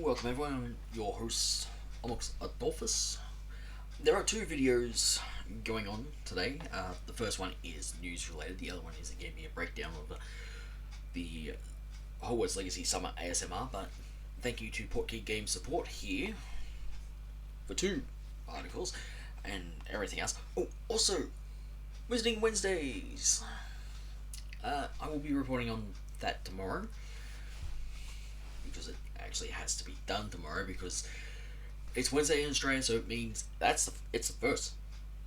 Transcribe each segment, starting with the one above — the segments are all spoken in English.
Welcome everyone, I'm your host, Alex Adolphus. There are two videos going on today. The first one is news related, the other one is going to be a breakdown of the Hogwarts Legacy Summer ASMR, but thank you to Portkey Game Support here for two articles and everything else. Oh, also, Visiting Wednesdays! I will be reporting on that tomorrow, because it actually has to be done tomorrow because it's Wednesday in Australia, so it means it's the first.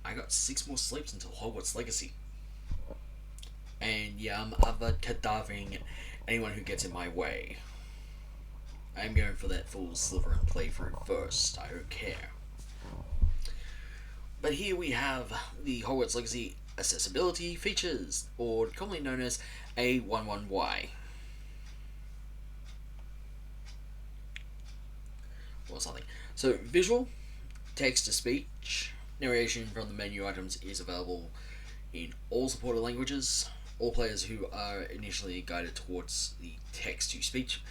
I got 6 more sleeps until Hogwarts Legacy. And yeah, I'm cadavering anyone who gets in my way. I'm going for that full Slytherin playthrough first, I don't care. But here we have the Hogwarts Legacy Accessibility Features, or commonly known as A11Y. Or something. So, visual, text to speech, narration from the menu items is available in all supported languages. All players who are initially guided towards the text to speech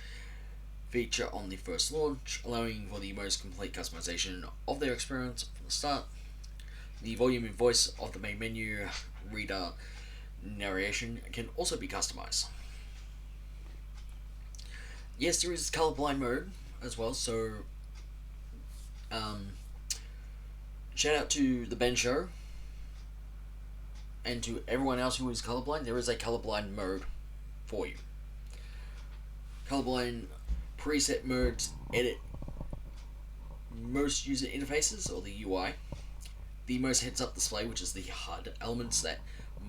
feature on the first launch, allowing for the most complete customization of their experience from the start. The volume and voice of the main menu reader narration can also be customized. Yes, there is colorblind mode as well, so shout out to the Ben Show and to everyone else who is colorblind. There is a colorblind mode for you. Colorblind preset modes edit most user interfaces, or the UI. The most heads-up display, which is the HUD, elements that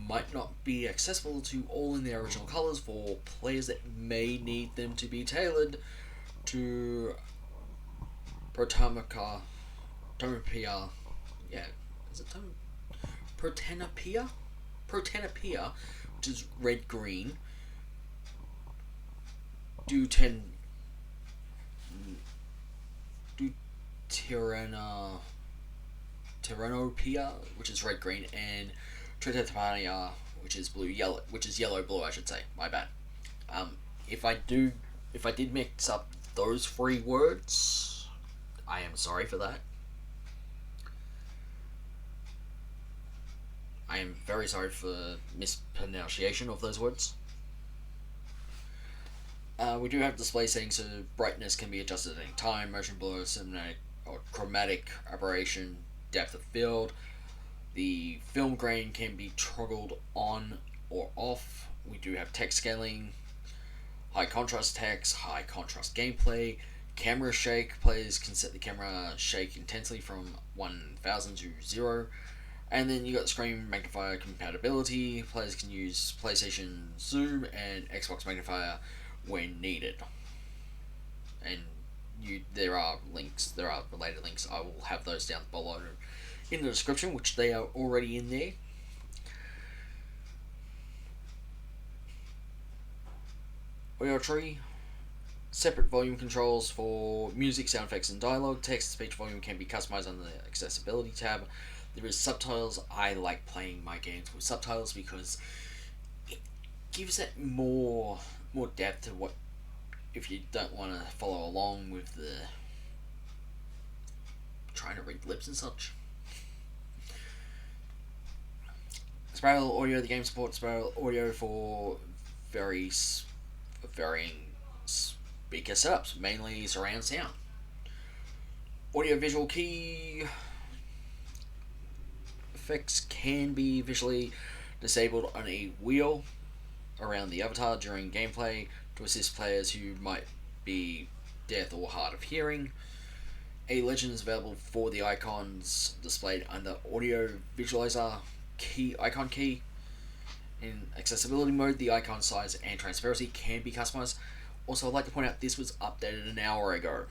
might not be accessible to all in their original colors for players that may need them to be tailored to Protanopia, Protanopia, which is red-green, Tyranopia, which is red-green, and Tritatania, which is blue-yellow, which is yellow-blue, I should say. My bad. If I did mix up those 3 words, I am sorry for that. I am very sorry for mispronunciation of those words. We do have display settings, so brightness can be adjusted at any time, motion blur, cinematic or chromatic aberration, depth of field. The film grain can be toggled on or off. We do have text scaling, high contrast text, high contrast gameplay, camera shake. Players can set the camera shake intensely from 1000 to 0. And then you got the screen magnifier compatibility. Players can use PlayStation Zoom and Xbox magnifier when needed. And there are related links. I will have those down below in the description, which they are already in there. Audio tree. Separate volume controls for music, sound effects, and dialogue. Text-to-speech volume can be customized under the Accessibility tab. There is subtitles. I like playing my games with subtitles because it gives it more depth to what, if you don't want to follow along with the trying to read lips and such. Spiral audio. The game supports spiral audio for varying speaker setups, mainly surround sound. Audio visual key effects can be visually disabled on a wheel around the avatar during gameplay to assist players who might be deaf or hard of hearing. A legend is available for the icons displayed under audio visualizer icon key. In accessibility mode, the icon size and transparency can be customized. Also, I'd like to point out this was updated an hour ago.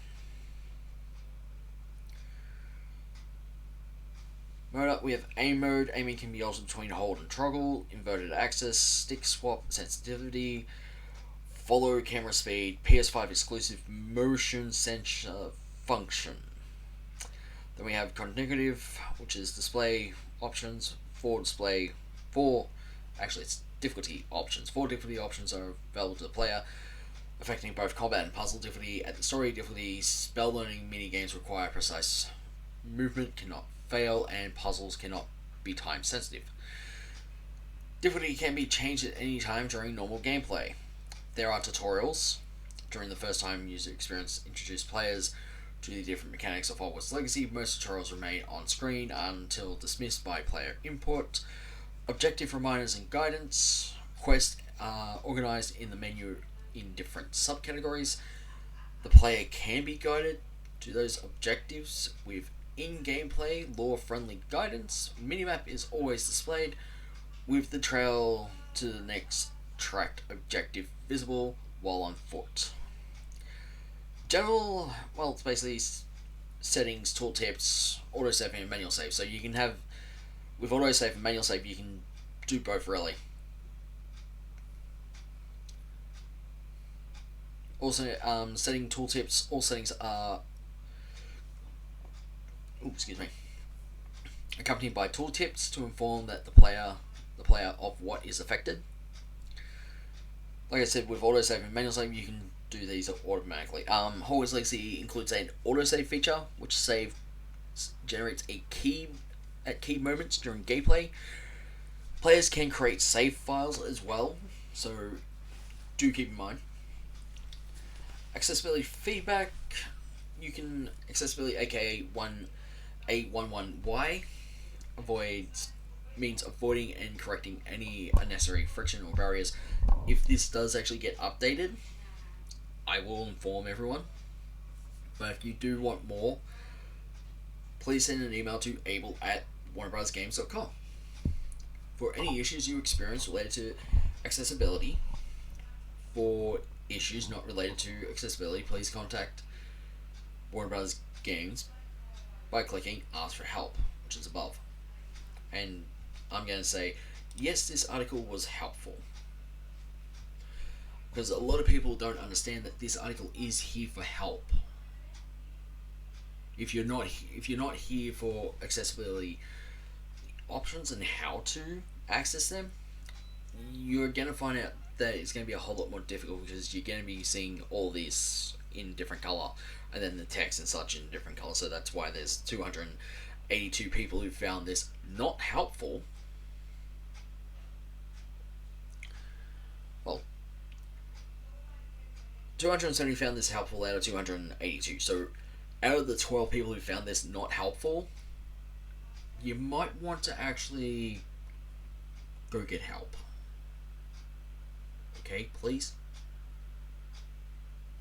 Mode up, we have aim mode. Aiming can be altered between hold and toggle, inverted axis, stick swap, sensitivity, follow camera speed, PS5 exclusive motion sensor function. Then we have cognitive, which is display options, it's difficulty options. 4 difficulty options are available to the player. affecting both combat and puzzle difficulty. At the story difficulty, spell learning minigames require precise movement, cannot fail, and puzzles cannot be time sensitive. Difficulty can be changed at any time during normal gameplay. There are tutorials during the first time user experience introduce players to the different mechanics of Hogwarts Legacy. Most tutorials remain on screen until dismissed by player input. Objective reminders and guidance. Quests are organized in the menu in different subcategories. The player can be guided to those objectives with in-gameplay, lore-friendly guidance. Minimap is always displayed with the trail to the next tracked objective visible while on foot. General, well, it's basically settings, tooltips, autosave and manual save. So you can have, with autosave and manual save, you can do both really. Also, setting tooltips, all settings are accompanied by tooltips to inform that the player of what is affected. Like I said, with autosave and manual save, you can do these automatically. Hogwarts Legacy includes an autosave feature, which generates a key at key moments during gameplay. Players can create save files as well, so do keep in mind. Accessibility feedback, you can accessibility aka 1A11Y means avoiding and correcting any unnecessary friction or barriers. If this does actually get updated, I will inform everyone. But if you do want more, please send an email to able@warnerbrothersgames.com. For any issues you experience related to accessibility, for issues not related to accessibility, please contact Warner Brothers Games by clicking Ask for Help, which is above. And I'm going to say, yes, this article was helpful. Because a lot of people don't understand that this article is here for help. If you're not here for accessibility options and how to access them, you're going to find out that it's going to be a whole lot more difficult, because you're going to be seeing all this in different color, and then the text and such in different color. So that's why there's 282 people who found this not helpful. Well, 270 found this helpful out of 282. So out of the 12 people who found this not helpful, you might want to actually go get help. Okay, please.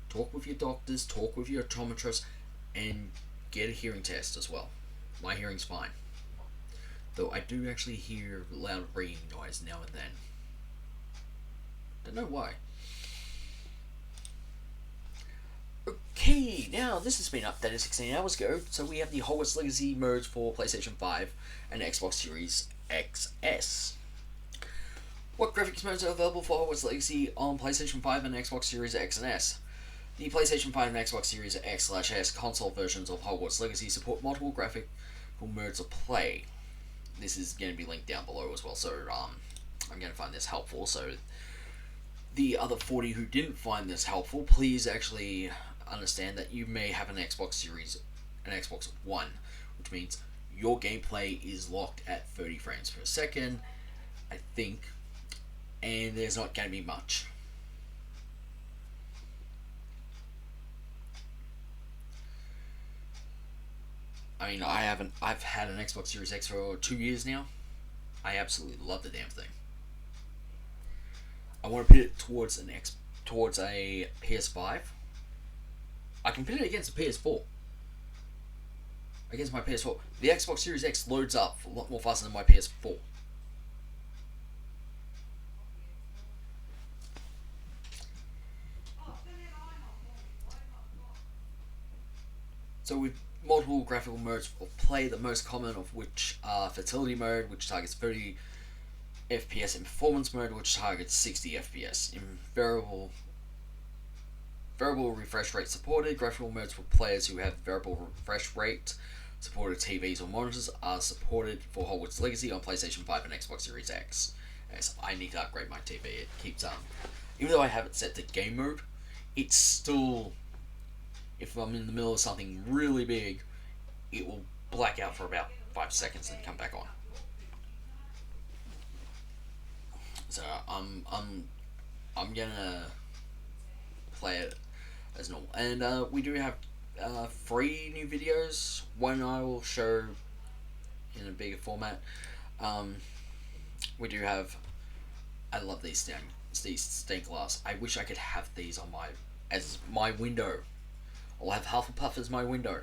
Talk with your doctors, talk with your optometrist, and get a hearing test as well. My hearing's fine, though I do actually hear loud ringing noise now and then. Don't know why. Okay, now this has been updated 16 hours ago, so we have the Hogwarts Legacy modes for PlayStation 5 and Xbox Series XS. What graphics modes are available for Hogwarts Legacy on PlayStation 5 and Xbox Series X and S? The PlayStation 5 and Xbox Series X/S console versions of Hogwarts Legacy support multiple graphical modes of play. This is going to be linked down below as well, so I'm going to find this helpful. So the other 40 who didn't find this helpful, please actually understand that you may have an Xbox One, which means your gameplay is locked at 30 frames per second, I think, and there's not going to be much. I mean, I've had an Xbox Series X for 2 years now. I absolutely love the damn thing. I want to pit it towards a PS5. I can pit it against a PS4. Against my PS4. The Xbox Series X loads up a lot more faster than my PS4. So with multiple graphical modes of play, the most common of which are Fertility Mode, which targets 30 FPS, and Performance Mode, which targets 60 FPS. In variable refresh rate supported, graphical modes for players who have variable refresh rate supported TVs or monitors are supported for Hogwarts Legacy on PlayStation 5 and Xbox Series X. As I need to upgrade my TV, it keeps even though I have it set to game mode, it's still, if I'm in the middle of something really big, it will black out for about 5 seconds and come back on. So I'm gonna play it as normal, and we do have 3 new videos. One I will show in a bigger format. We do have. I love these stained glass. I wish I could have these on my window. I'll have Hufflepuff as my window.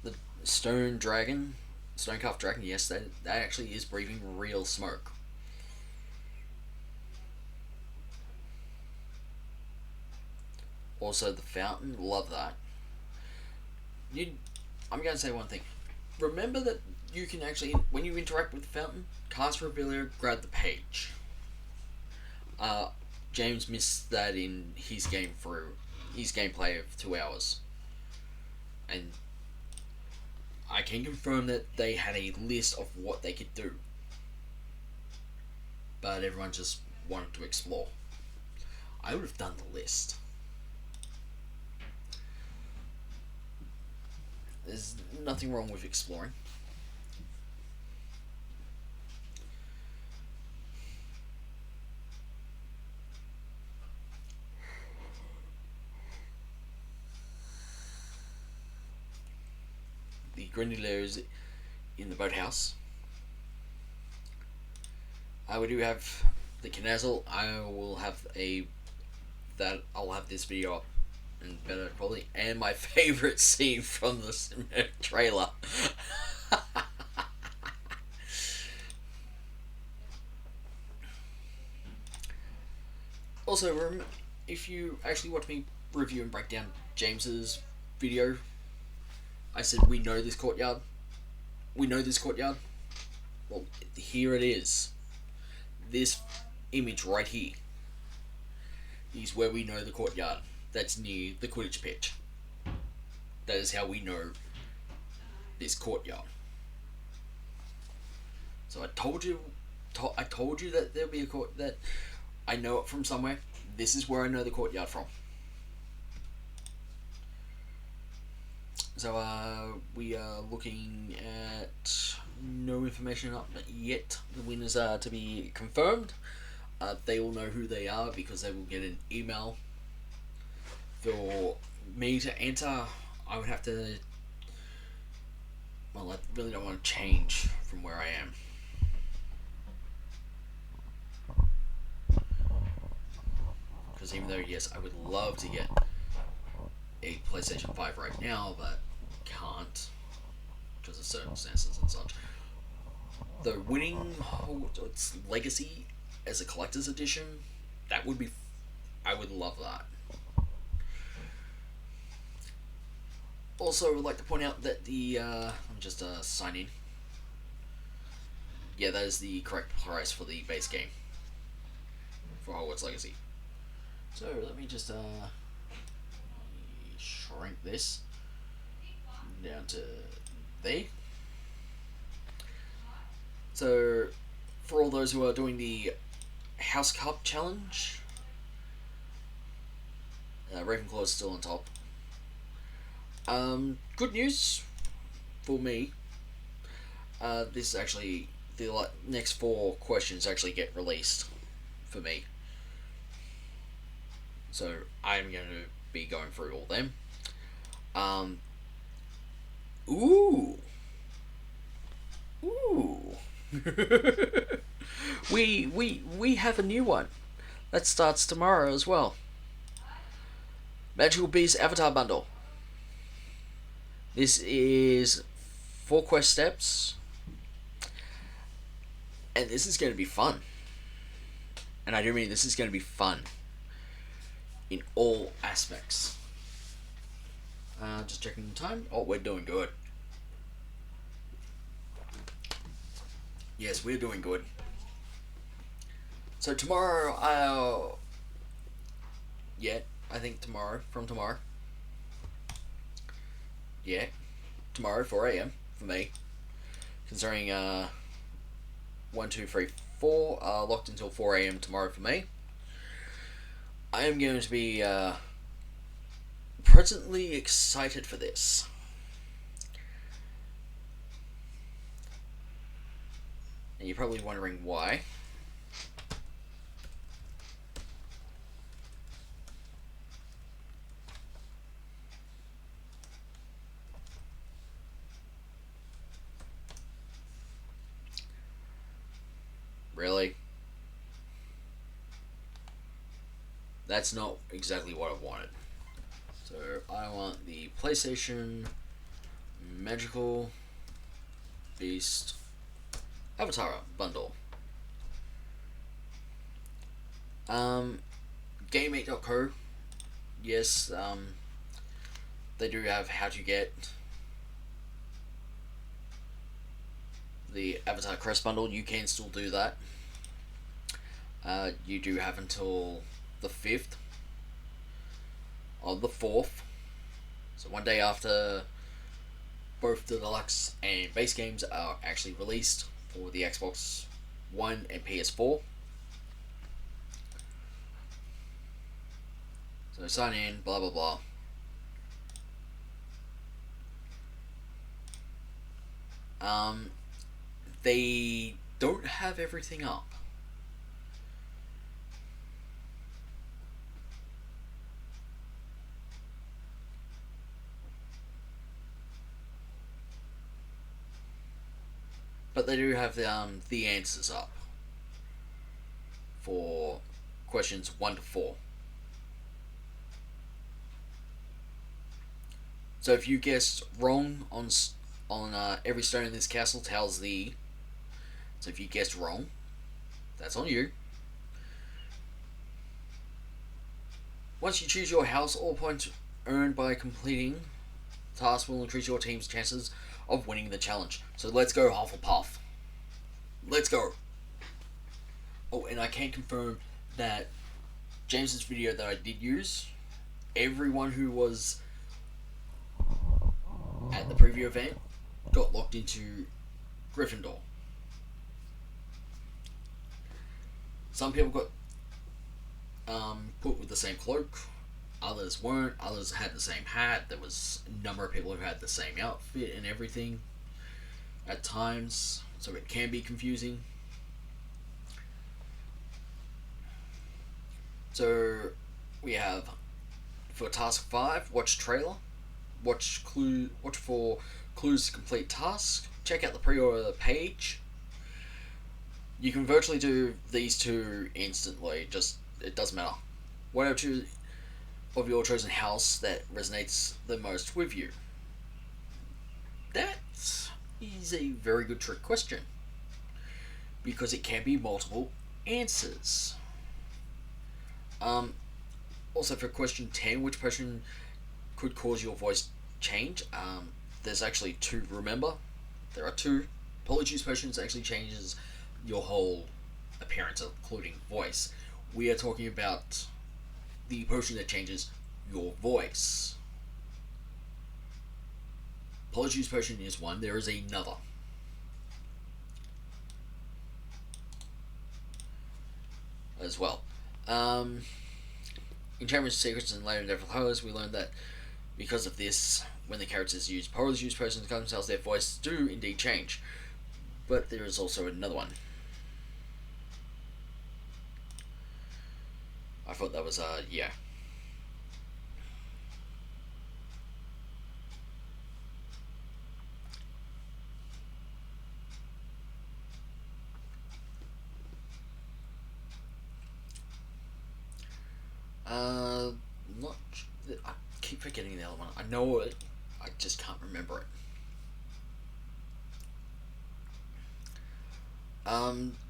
The Stonecuff Dragon. Yes, that actually is breathing real smoke. Also, the fountain. Love that. I'm gonna say one thing. Remember that you can actually, when you interact with the fountain, cast Revealer, grab the page. James missed that in his gameplay of 2 hours, and I can confirm that they had a list of what they could do, but everyone just wanted to explore. I would have done the list. There's nothing wrong with exploring. The Grenadier is in the boathouse. We do have the Knazzle. I'll have this video up in better quality. And my favourite scene from the cinematic trailer. Also, if you actually watch me review and break down James's video, I said we know this courtyard. We know this courtyard. Well, here it is. This image right here is where we know the courtyard. That's near the Quidditch pitch. That is how we know this courtyard. So I told you that there'll be a court, that I know it from somewhere. This is where I know the courtyard from. So we are looking at no information up yet. The winners are to be confirmed. They will know who they are because they will get an email. For me to enter, I would have to. Well, I really don't want to change from where I am. Because even though, yes, I would love to get a PlayStation 5 right now, but can't because of circumstances and such. The winning Hogwarts Legacy as a collector's edition, that would be. I would love that. Also, I would like to point out that the let me just sign in. Yeah, that is the correct price for the base game for Hogwarts Legacy. So let me just shrink this down to there. So for all those who are doing the House Cup challenge, Ravenclaw is still on top. Good news for me. This is actually the next 4 questions actually get released for me. So I'm going to be going through all them. Ooh. we have a new one that starts tomorrow as well. Magical Beast Avatar Bundle. This is 4 quest steps, and this is going to be fun. And I do mean this is going to be fun in all aspects. Just checking the time. Oh, we're doing good. Yes, we're doing good. So tomorrow, I think from tomorrow. Yeah, tomorrow, 4 a.m. for me. Considering 1, 2, 3, 4 locked until 4 a.m. tomorrow for me. I am going to be presently excited for this. And you're probably wondering why. Really? That's not exactly what I wanted. So I want the PlayStation Magical Beast Avatar bundle. Game8.co. Yes, they do have how to get the Avatar Crest bundle. You can still do that. You do have until the 5th of the 4th. So one day after both the deluxe and base games are actually released for the Xbox One and PS4. So sign in, blah blah blah. They don't have everything up. But they do have the answers up for questions 1 to 4. So if you guessed wrong on every stone in this castle tells thee. So if you guessed wrong, that's on you. Once you choose your house, all points earned by completing tasks will increase your team's chances of winning the challenge. So let's go Hufflepuff. Let's go. Oh, and I can confirm that James's video that I did use, everyone who was at the preview event got locked into Gryffindor. Some people got put with the same cloak, others weren't, others had the same hat. There was a number of people who had the same outfit and everything at times, so it can be confusing. So we have for task 5, watch trailer, watch for clues to complete task, check out the pre-order page. You can virtually do these two instantly, just it doesn't matter. Whatever two of your chosen house that resonates the most with you. That is a very good trick question, because it can be multiple answers. Also for question 10, which potion could cause your voice change? There's actually 2, remember? There are 2. Polyjuice potions actually changes your whole appearance, including voice. We are talking about the potion that changes your voice. Polyjuice potion is one, there is another. As well. In Champions Secrets and later Devil Hollows, we learned that because of this, when the characters use Polyjuice potions to themselves, their voice do indeed change. But there is also another one. I thought that was, yeah. Not. I keep forgetting the other one. I know it, I just can't remember it.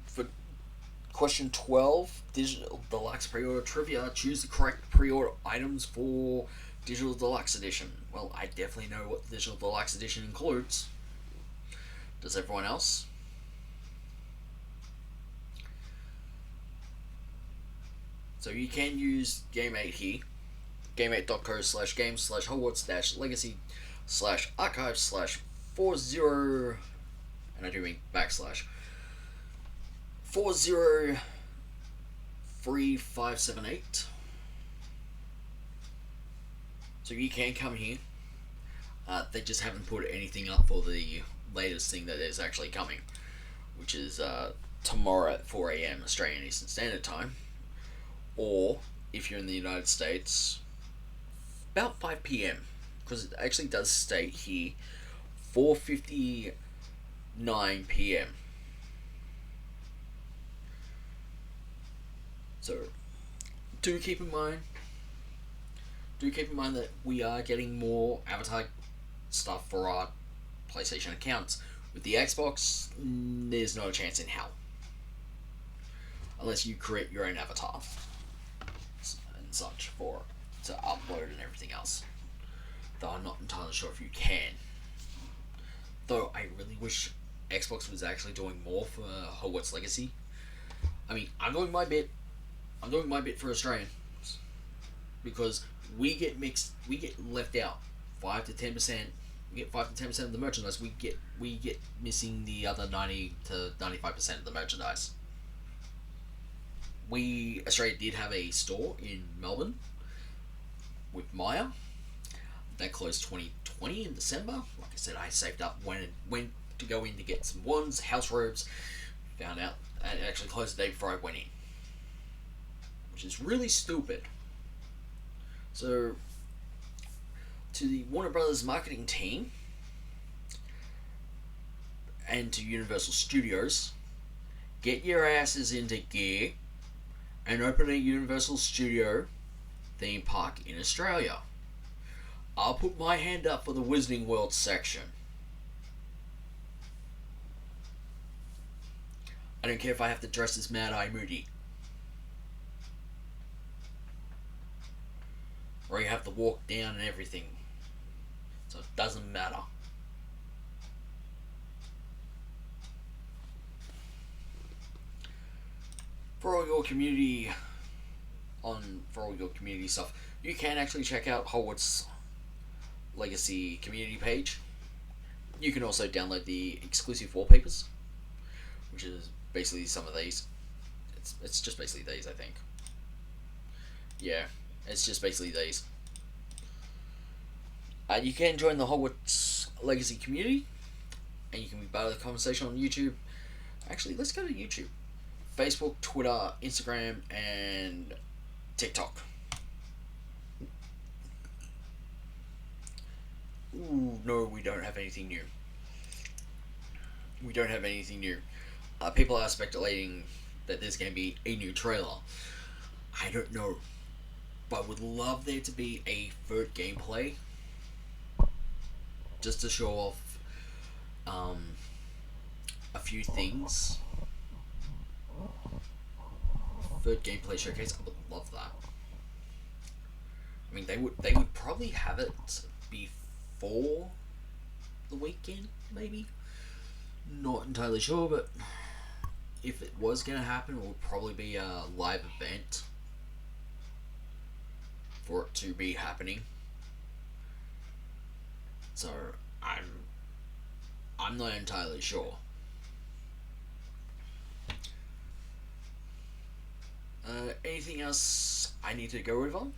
For question 12, Digital Deluxe Pre-Order Trivia, choose the correct pre-order items for Digital Deluxe Edition. Well, I definitely know what the Digital Deluxe Edition includes. Does everyone else? So you can use Game8 here. Game8.co/games/hogwarts-legacy/archive/40, and I do mean backslash 403578. So you can come here. They just haven't put anything up for the latest thing that is actually coming, which is tomorrow at 4 a.m. Australian Eastern Standard Time, or if you're in the United States, about 5 p.m. because it actually does state here 4:59 p.m. So do keep in mind that we are getting more Avatar stuff for our PlayStation accounts. With the Xbox, there's no chance in hell. Unless you create your own avatar and such for to upload and everything else. Though I'm not entirely sure if you can. Though I really wish Xbox was actually doing more for Hogwarts Legacy. I mean, I'm doing my bit for Australian. Because we get left out 5 to 10%. We get 5 to 10% of the merchandise. We get missing the other 90 to 95% of the merchandise. Australia did have a store in Melbourne with Maya. That closed 2020 in December. Like I said, I saved up went to go in to get some wands, house robes. Found out it actually closed the day before I went in, which is really stupid. So, to the Warner Brothers marketing team and to Universal Studios, get your asses into gear and open a Universal Studio theme park in Australia. I'll put my hand up for the Wizarding World section. I don't care if I have to dress as Mad Eye Moody. Or you have to walk down and everything. So it doesn't matter. For all your community stuff, you can actually check out Hogwarts Legacy community page. You can also download the exclusive wallpapers, which is basically some of these. It's just basically these, I think. Yeah, it's just basically these. You can join the Hogwarts Legacy community, and you can be part of the conversation on YouTube. Actually, let's go to YouTube. Facebook, Twitter, Instagram, and TikTok. Ooh, no, we don't have anything new. People are speculating that there's going to be a new trailer. I don't know. But I would love there to be a third gameplay. Just to show off a few things. Third gameplay showcase, I would love that. I mean, they would probably have it before the weekend, maybe. Not entirely sure, but if it was gonna happen, it would probably be a live event for it to be happening. So I'm not entirely sure. Anything else I need to go over?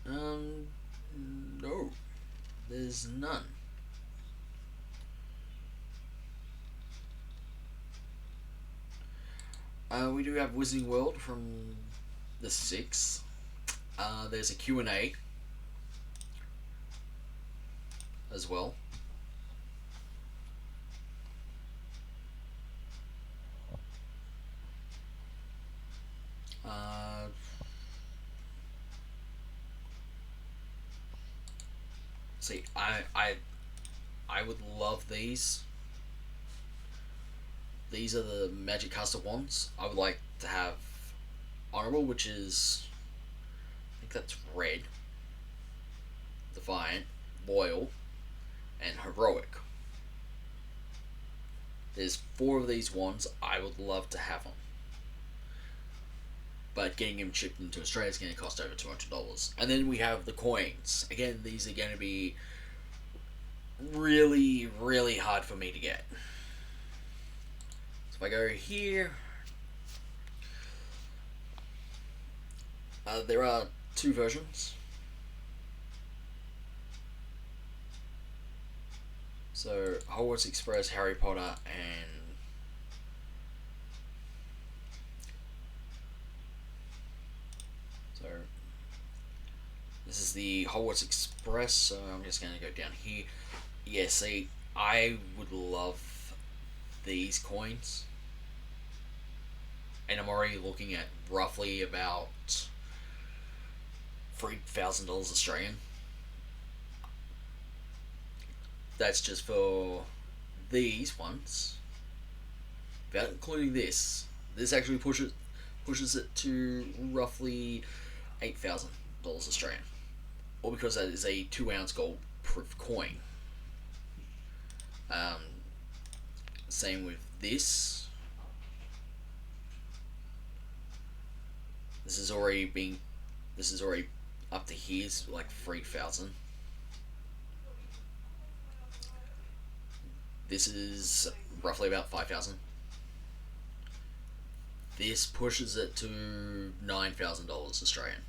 No. There's none. We do have Wizarding World from the 6th. There's a Q&A as well. See, I would love these. These are the Magic Caster ones. I would like to have Honorable, which is, I think that's red, Defiant, Loyal, and Heroic. There's 4 of these ones. I would love to have them. But getting them shipped into Australia is going to cost over $200. And then we have the coins. Again, these are going to be really, really hard for me to get. So if I go here, There are two versions. So Hogwarts Express, Harry Potter, and so this is the Hogwarts Express. So I'm just going to go down here. Yeah, see, I would love these coins, and I'm already looking at roughly about $3,000 Australian. That's just for these ones, without including this. This actually pushes it to roughly $8,000 Australian, all because that is a 2 ounce gold proof coin. Um, Same with this. This is already being. This is already up to here's like 3,000. This is roughly about 5,000. This pushes it to $9,000 Australian.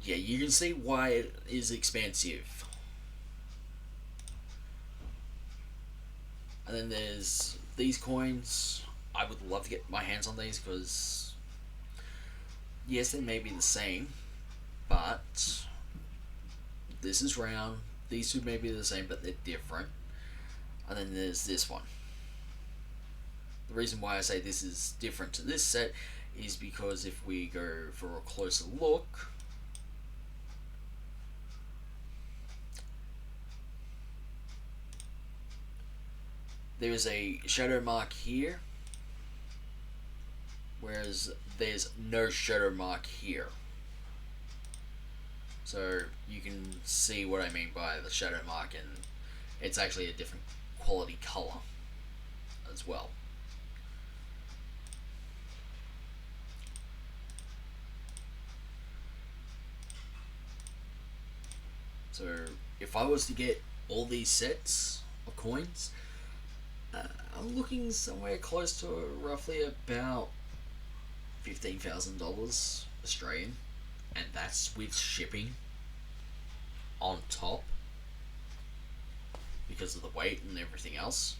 Yeah, you can see why it is expensive. And then there's these coins. I would love to get my hands on these because, yes, they may be the same, but this is round. These two may be the same, but they're different. And then there's this one. The reason why I say this is different to this set is because if we go for a closer look, there is a shadow mark here, whereas there's no shadow mark here. So you can see what I mean by the shadow mark, and it's actually a different quality color as well. So if I was to get all these sets of coins, I'm looking somewhere close to roughly about $15,000 Australian, and that's with shipping on top because of the weight and everything else.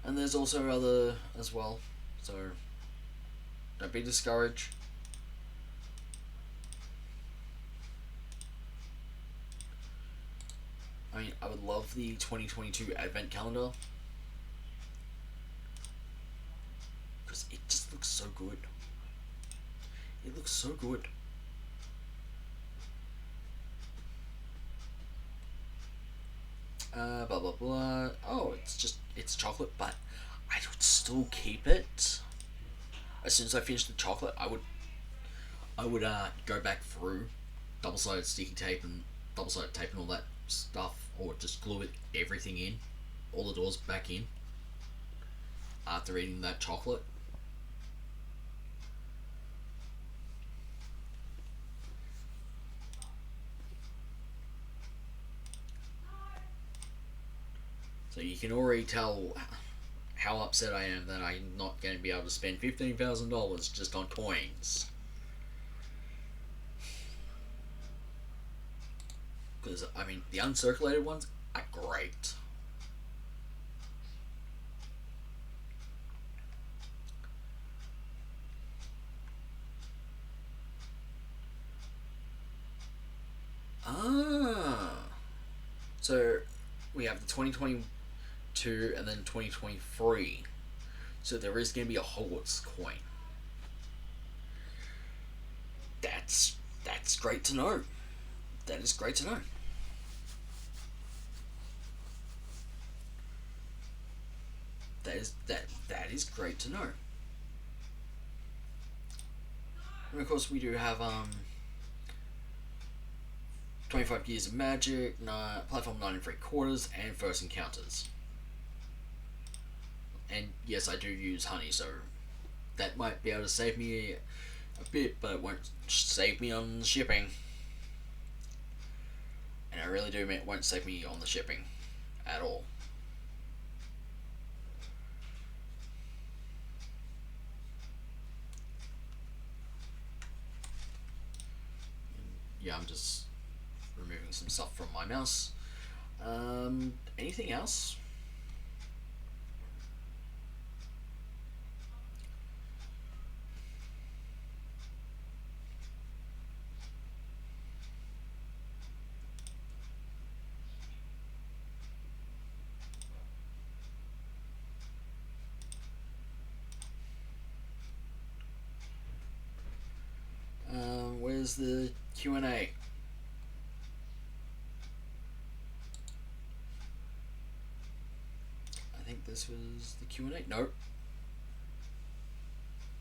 And there's also other as well, so don't be discouraged. I mean, I would love the 2022 Advent Calendar because it just looks so good. It looks so good. Blah blah blah. Oh, it's chocolate, but I would still keep it. As soon as I finish the chocolate, I would go back through double-sided sticky tape and double-sided tape and all that stuff, or just glue it everything in, all the doors back in after eating that chocolate. So you can already tell how upset I am that I'm not going to be able to spend $15,000 just on coins. Because, I mean, the uncirculated ones are great. Ah. So, we have the 2022 and then 2023. So there is going to be a Hogwarts coin. That's great to know. That is great to know. That is great to know. And of course, we do have 25 Years of Magic, Platform 9 and 3/4, and First Encounters. And yes, I do use honey, so that might be able to save me a bit, but it won't save me on shipping. And I really do mean it won't save me on the shipping at all. yeah, I'm just removing some stuff from my mouse. Anything else? Where's the Q&A? I think this was the Q&A. Nope.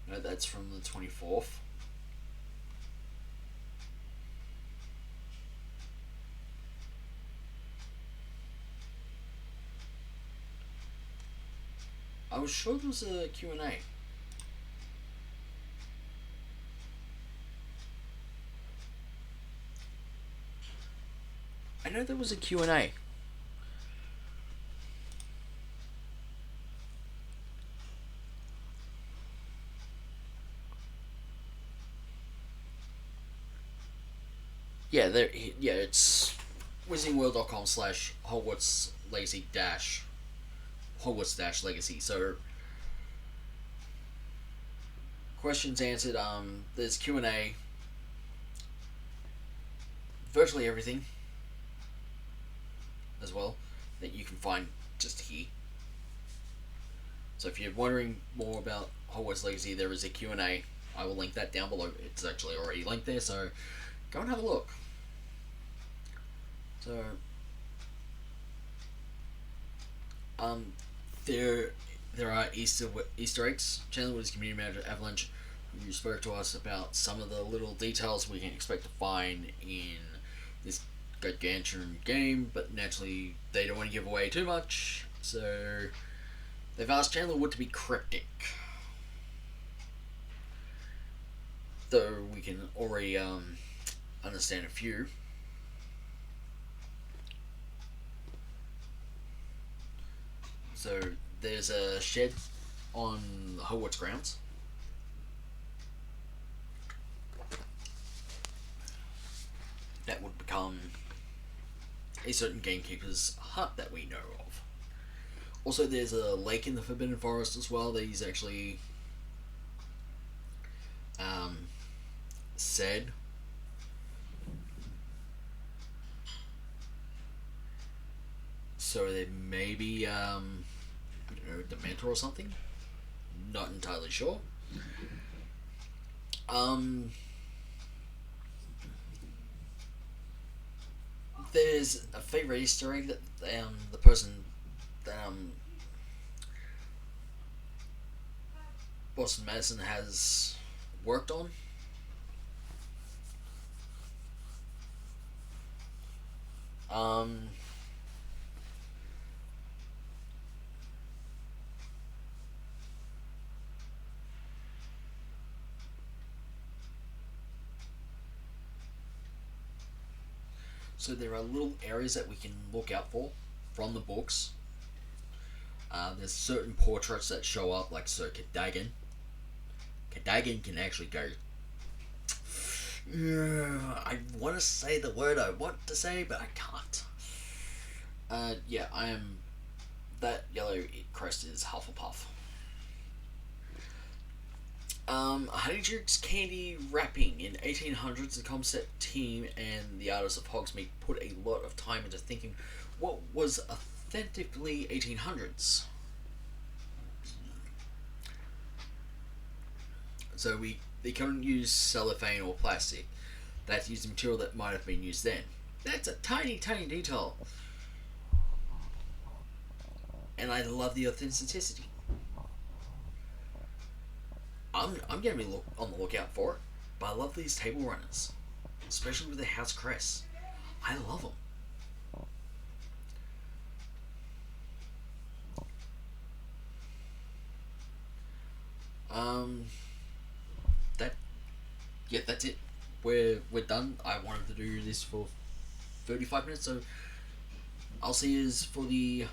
No, that's from the 24th. I was sure there was a Q&A. I know there was a Q&A. Yeah, there. Yeah, it's wizardingworld.com/Hogwarts Legacy Hogwarts Legacy. So questions answered. There's Q&A. Virtually everything as well that you can find just here. So if you're wondering more about Hogwarts Legacy, there is a Q&A. I will link that down below. It's actually already linked there, so go and have a look. So there are Easter eggs. Chandler Woods, community manager Avalanche, who spoke to us about some of the little details we can expect to find in this gargantuan game, but naturally they don't want to give away too much, so they've asked Chandler Wood to be cryptic. Though we can already understand a few. So there's a shed on the Hogwarts grounds. That would become a certain gamekeeper's hut that we know of. Also, there's a lake in the Forbidden Forest as well that he's actually said. So there may be, I don't know, Dementor or something. Not entirely sure. There's a favorite Easter egg that the person Boston Madison has worked on. So there are little areas that we can look out for from the books. There's certain portraits that show up, like Sir Cadogan. Cadogan can actually go. I want to say the word I want to say, but I can't. Yeah, I am. That yellow crest is Hufflepuff. Honeydews candy wrapping in 1800s. The concept team and the artists of Hogsmeade put a lot of time into thinking what was authentically 1800s. So they couldn't use cellophane or plastic. They had to use the material that might have been used then. That's a tiny detail. And I love the authenticity. I'm going to be on the lookout for it. But I love these table runners. Especially with the house crest. I love them. That's it. We're done. I wanted to do this for 35 minutes, so I'll see you for the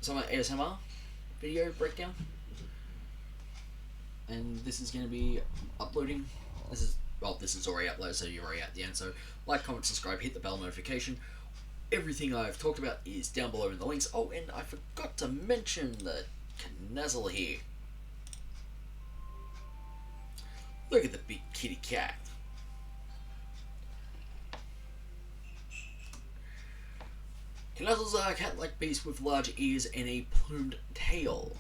summer ASMR video breakdown. And this is going to be uploading. This is well, this is already uploaded, so you're already at the end. So like, comment, subscribe, hit the bell notification. Everything I've talked about is down below in the links. Oh, and I forgot to mention the Knazzle here. Look at the big kitty cat. Knazzles are a cat-like beast with large ears and a plumed tail.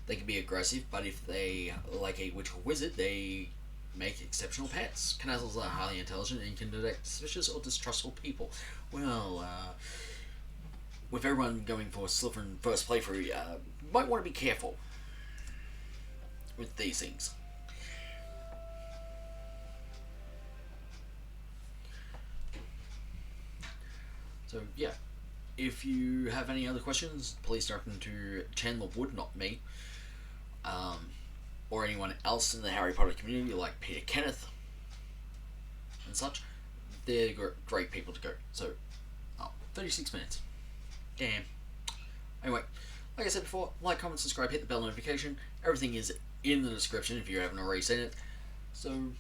They can be aggressive, but if they like a witch or wizard, they make exceptional pets. Knazzles are highly intelligent and can detect suspicious or distrustful people. Well, with everyone going for Slytherin first playthrough, you might want to be careful with these things. So yeah, if you have any other questions, please direct them to Chandler Wood, not me, or anyone else in the Harry Potter community like Peter Kenneth and such. They're great people to go. So, 36 minutes. Damn. Anyway, like I said before, like, comment, subscribe, hit the bell notification. Everything is in the description if you haven't already seen it. So,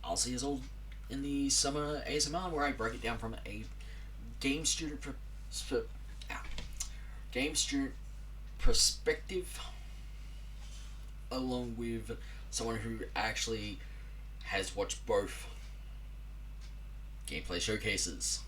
I'll see you all in the summer ASMR where I break it down from a game student perspective, along with someone who actually has watched both gameplay showcases.